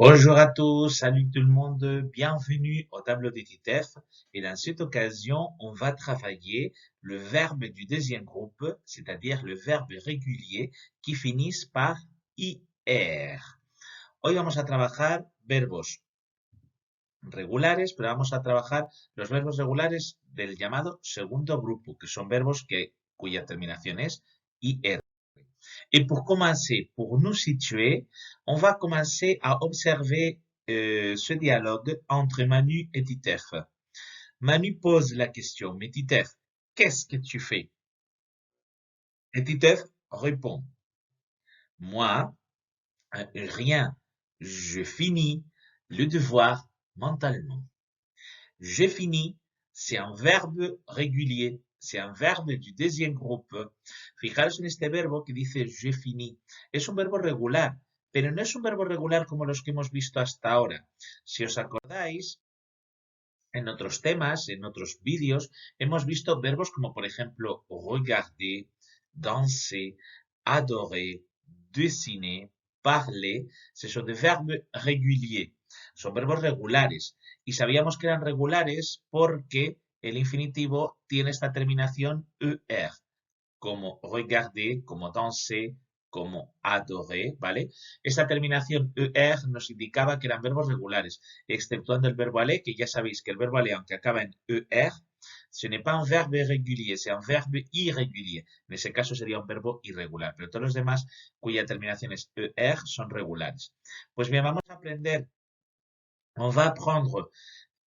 Bonjour à tous, salut tout le monde, bienvenue au tableau des TITEF. Et dans cette occasion, on va travailler le verbe du deuxième groupe, c'est-à-dire le verbe régulier qui finissent par IR. Hoy vamos a trabajar verbos regulares, pero vamos a trabajar los verbos regulares del llamado segundo grupo, que son verbos cuya terminación es IR. Et pour commencer, pour nous situer, on va commencer à observer ce dialogue entre Manu et Titeuf. Manu pose la question, mais Titeuf, qu'est-ce que tu fais? Et Titeuf répond, moi, rien, je finis le devoir mentalement. J'ai fini, c'est un verbe régulier, c'est un verbe du deuxième groupe. Fijaros en este verbo que dice je finis. Es un verbo regular, pero no es un verbo regular como los que hemos visto hasta ahora. Si os acordáis, en otros temas, en otros vídeos, hemos visto verbos como por ejemplo regarder, danser, adorer, dessiner, parler. Ce sont des verbes réguliers. Son verbos regulares. Y sabíamos que eran regulares porque el infinitivo tiene esta terminación ER, como regarder, como danser, como adorer, ¿vale? Esta terminación ER nos indicaba que eran verbos regulares, exceptuando el verbo aller, que ya sabéis que el verbo aller, aunque acaba en ER, ce n'est pas un verbe régulier, c'est un verbe irrégulier. En ese caso sería un verbo irregular, pero todos los demás cuya terminación es ER son regulares. Pues bien, vamos a aprender, on va apprendre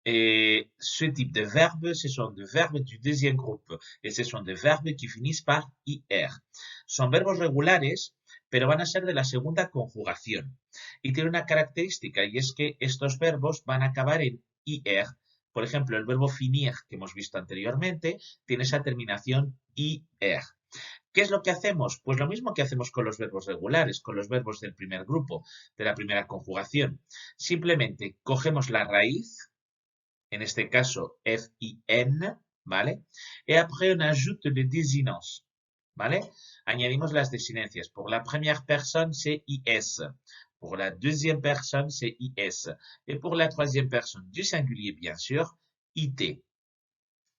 ce type de verbes, ce sont des verbes du deuxième groupe et ce sont des verbes qui finissent par IR. Son verbos regulares, pero van a ser de la segunda conjugación. Y tiene una característica y es que estos verbos van a acabar en IR. Por ejemplo, el verbo finir que hemos visto anteriormente tiene esa terminación IR. ¿Qué es lo que hacemos? Pues lo mismo que hacemos con los verbos regulares, con los verbos del primer grupo, de la primera conjugación. Simplemente cogemos la raíz, en este caso F-I-N, ¿vale? Et après on ajoute les désinences, ¿vale? Añadimos las desinencias. Pour la première personne, c'est IS. Pour la deuxième personne, c'est IS. Et pour la troisième personne du singulier, bien sûr, IT.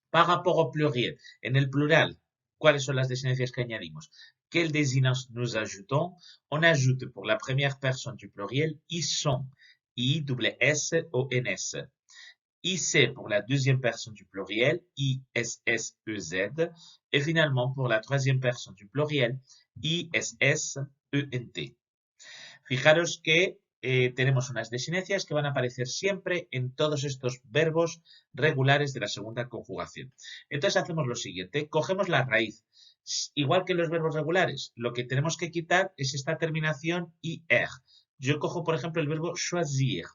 Par rapport au pluriel, en el plural, ¿cuáles son las desinencias que añadimos? Quelles désinences nous ajoutons? On ajoute pour la première personne du pluriel, ils sont. I-S-S-O-N-S. IC pour la deuxième personne du pluriel, ISSEZ. Et finalement, pour la troisième personne du pluriel, ISSENT. Fijaros que tenemos unas desinencias que van a aparecer siempre en todos estos verbos regulares de la segunda conjugación. Entonces hacemos lo siguiente, cogemos la raíz. Igual que en los verbos regulares, lo que tenemos que quitar es esta terminación IR. Yo cojo, por ejemplo, el verbo choisir,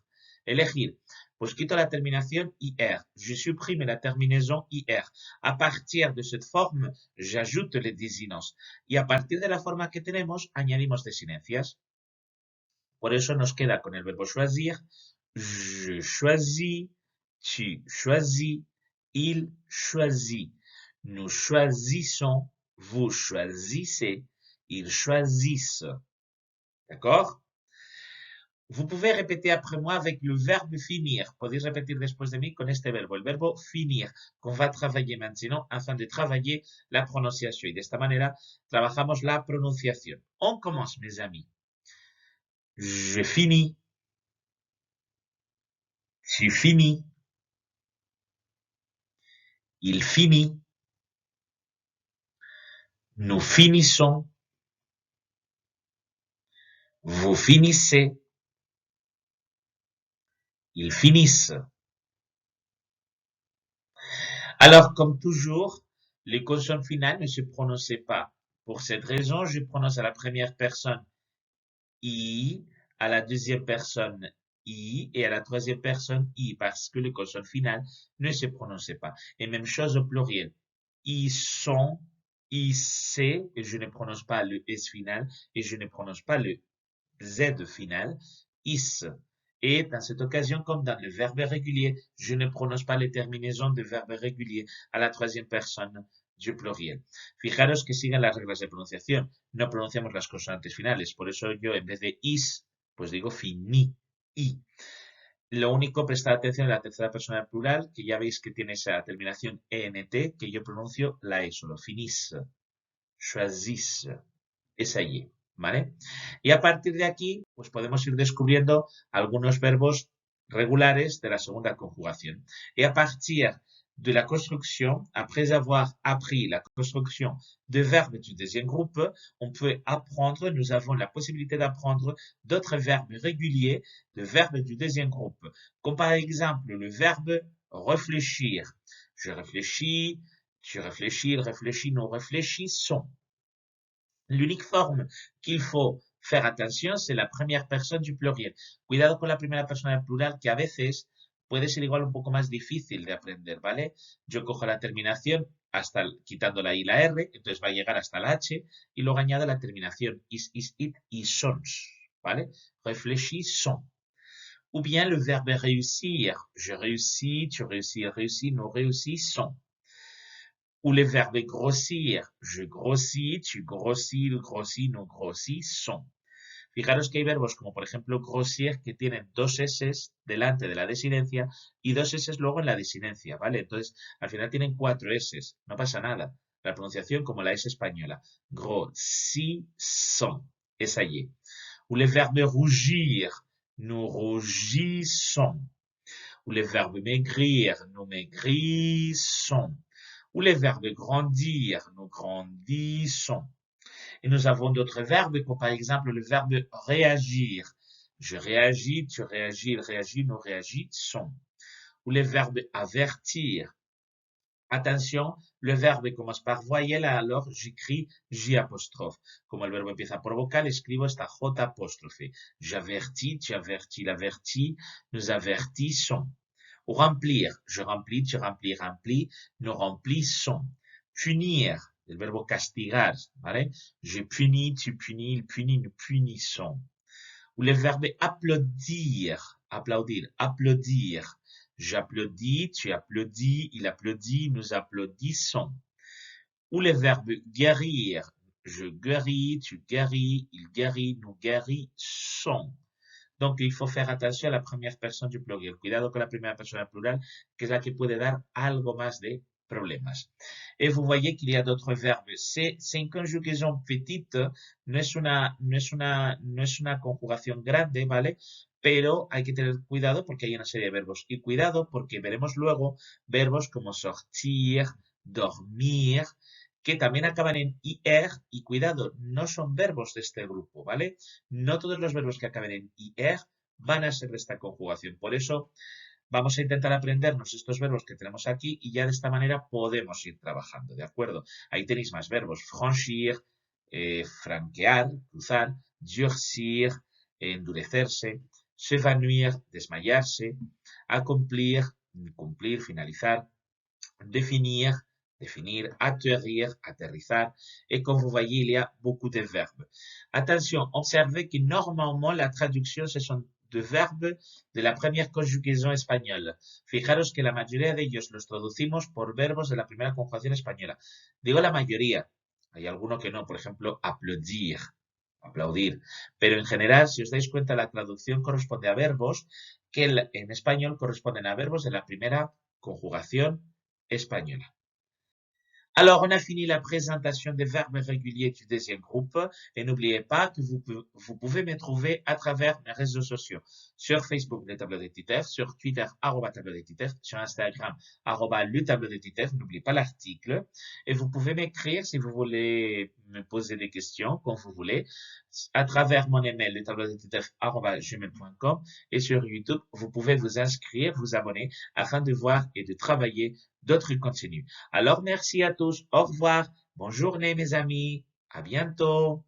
elegir. Pues quito la terminación IR. Je supprime la terminaison IR. A partir de cette forme, j'ajoute les désinences. Y a partir de la forma que tenemos, añadimos desinencias. Por eso nos queda con el verbo choisir, je choisis, tu choisis, il choisit, nous choisissons, vous choisissez, ils choisissent. D'accord? Vous pouvez répéter après moi avec le verbe finir. Podéis repetir después de mí con este verbo, el verbo finir, qu'on va travailler maintenant afin de travailler la prononciation. Y de esta manera trabajamos la prononciación. On commence, mes amis. Je finis. Tu finis. Il finit. Nous finissons. Vous finissez. Ils finissent. Alors, comme toujours, les consonnes finales ne se prononçaient pas. Pour cette raison, je prononce à la première personne I, à la deuxième personne I et à la troisième personne I parce que les consonnes finales ne se prononçaient pas. Et même chose au pluriel. Ils sont, ils c'est, et je ne prononce pas le S final et je ne prononce pas le Z final, is. Et dans cette occasion, comme dans le verbe régulier, je ne prononce pas les terminaisons de verbe régulier à la troisième personne du pluriel. Fijaros que siguen las reglas de pronunciación. No pronunciamos las consonantes finales. Por eso yo, en vez de is, pues digo fini. I. Lo único, prestar atención a la tercera persona del plural, que ya veis que tiene esa terminación ENT, que yo pronuncio la E solo. Finisse, choisisse, esa Y, ¿vale? Y a partir de aquí, pues podemos ir descubriendo algunos verbos regulares de la segunda conjugación. Et à partir de la construction, après avoir appris la construction de verbes du deuxième groupe, on peut apprendre, nous avons la possibilité d'apprendre d'autres verbes réguliers de verbes du deuxième groupe, comme par exemple le verbe réfléchir. Je réfléchis, tu réfléchis, il réfléchit, nous réfléchissons. L'unique forme qu'il faut faire attention, c'est la première personne du pluriel. Cuidado con la primera persona del plural, que a veces puede ser igual un poco más difícil de aprender, ¿vale? Yo cojo la terminación hasta quitando la I y la R, entonces va a llegar hasta la H, y luego añado la terminación is, it y sons, ¿vale? Réfléchissons. Ou bien le verbe réussir. Je réussis, tu réussis, il réussit, nous réussissons. Ou les verbes grossir. Je grossis, tu grossis, il grossit, nous grossissons. Fijaros que hay verbos como por ejemplo grossir que tienen dos S delante de la desinencia y dos S luego en la desinencia, ¿vale? Entonces, al final tienen 4 S, no pasa nada. La pronunciación como la S española. Grossissons, esa Y. Ou les verbes rougir. Nous rougissons. Ou les verbes maigrir. Nous maigrissons. Ou les verbes grandir. Nous grandissons. Et nous avons d'autres verbes, comme par exemple le verbe réagir. Je réagis, tu réagis, il réagit, nous réagissons. Ou le verbe avertir. Attention, le verbe commence par voyelle, alors j'écris J apostrophe. Como el verbo empieza por vocal, escribo esta J apóstrofe. J'avertis, tu avertis, il avertit, nous avertissons. Ou remplir. Je remplis, tu remplis, remplis, nous remplissons. Punir. El verbo castigar, ¿vale? Je punis, tu punis, il punit, nous punissons. Ou le verbe applaudir, applaudir, applaudir. J'applaudis, tu applaudis, il applaudit, nous applaudissons. Ou le verbe guérir. Je guéris, tu guéris, il guérit, nous guérissons. Donc, il faut faire attention a la première personne du pluriel. Cuidado con la primera persona del plural, que es la que puede dar algo más de problemas. Et vous voyez qu'il y a d'autres verbes. C'est une conjugación petite, no es una conjugación grande, ¿vale? Pero hay que tener cuidado porque hay una serie de verbos. Y cuidado porque veremos luego verbos como sortir, dormir, que también acaban en IR, y cuidado, no son verbos de este grupo, ¿vale? No todos los verbos que acaben en IR van a ser de esta conjugación. Por eso vamos a intentar aprendernos estos verbos que tenemos aquí y ya de esta manera podemos ir trabajando, ¿de acuerdo? Ahí tenéis más verbos. Franchir, franquear, cruzar, durcir, endurecerse, s'évanouir, desmayarse, accomplir, cumplir, finalizar, définir, definir, atterrir, aterrizar, et comme vous voyez, il y a beaucoup de verbes. Attention, observez que normalement la traducción ce sont de verbes de la primera conjugación española. Fijaros que la mayoría de ellos los traducimos por verbos de la primera conjugación española. Digo la mayoría, hay alguno que no, por ejemplo, aplaudir, aplaudir. Pero en general, si os dais cuenta, la traducción corresponde a verbos que en español corresponden a verbos de la primera conjugación espagnole. Alors, on a fini la présentation des verbes réguliers du deuxième groupe et n'oubliez pas que vous pouvez me trouver à travers mes réseaux sociaux. Sur Facebook, le tableau des TITEF, sur Twitter, tableau des TITEF, sur Instagram, le tableau des TITEF, n'oubliez pas l'article. Et vous pouvez m'écrire si vous voulez me poser des questions, comme vous voulez, à travers mon email, le tableau des TITEF, gmail.com, et sur YouTube, vous pouvez vous inscrire, vous abonner, afin de voir et de travailler d'autres contenus. Alors, merci à tous. Au revoir. Bonne journée, mes amis. À bientôt.